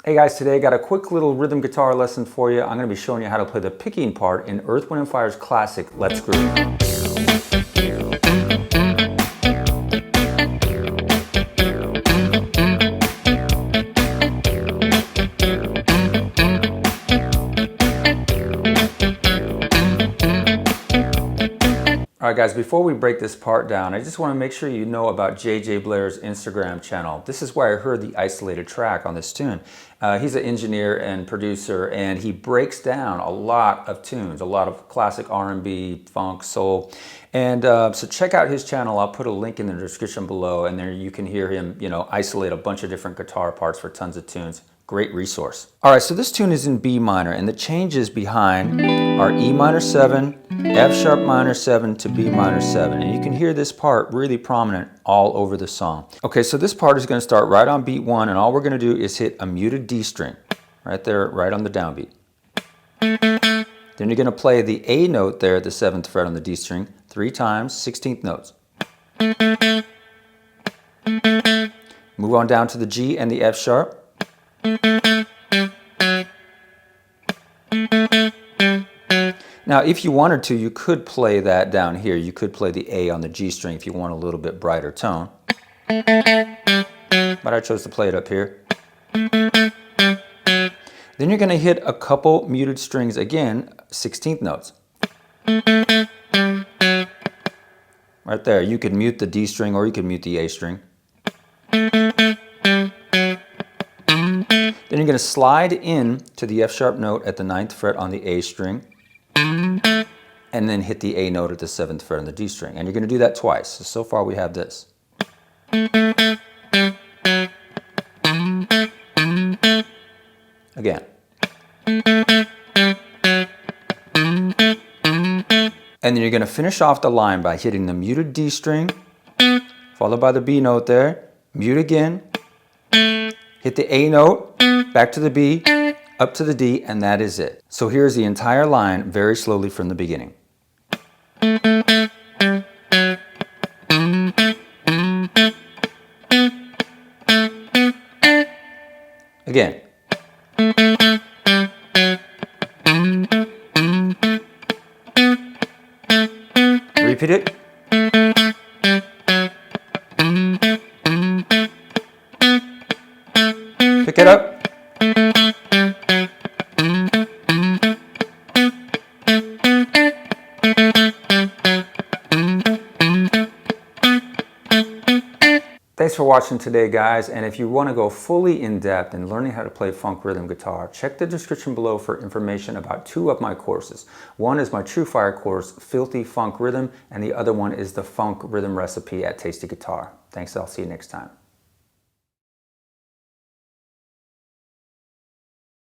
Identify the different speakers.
Speaker 1: Hey guys, today I got a quick little rhythm guitar lesson for you. I'm going to be showing you how to play the picking part in Earth, Wind & Fire's classic, Let's Groove. Alright guys, before we break this part down, I just want to make sure you know about J.J. Blair's Instagram channel. This is where I heard the isolated track on this tune. He's an engineer and producer, and he breaks down a lot of tunes, a lot of classic R&B, funk, soul. And so check out his channel. I'll put a link in the description below, and there you can hear him, isolate a bunch of different guitar parts for tons of tunes. Great resource. Alright, so this tune is in B minor, and the changes behind are E minor 7, F sharp minor 7 to B minor 7. And you can hear this part really prominent all over the song. Okay, so this part is going to start right on beat 1, and all we're going to do is hit a muted D string. Right there, right on the downbeat. Then you're going to play the A note there at the 7th fret on the D string 3 times, 16th notes. Move on down to the G and the F sharp. Now, if you wanted to, you could play that down here. You could play the A on the G string if you want a little bit brighter tone. But I chose to play it up here. Then you're going to hit a couple muted strings again, 16th notes. Right there. You could mute the D string or you could mute the A string. Then you're going to slide in to the F sharp note at the 9th fret on the A string, and then hit the A note at the 7th fret on the D string. And you're going to do that twice. So far we have this. Again. And then you're going to finish off the line by hitting the muted D string, followed by the B note there, mute again, hit the A note, back to the B, up to the D, and that is it. So here's the entire line very slowly from the beginning. Again. Repeat it. Pick it up. Thanks for watching today, guys, and if you want to go fully in depth in learning how to play funk rhythm guitar, check the description below for information about 2 of my courses. One is my True Fire course, Filthy Funk Rhythm, and the other one is the Funk Rhythm Recipe at Tasty Guitar. Thanks, I'll see you next time.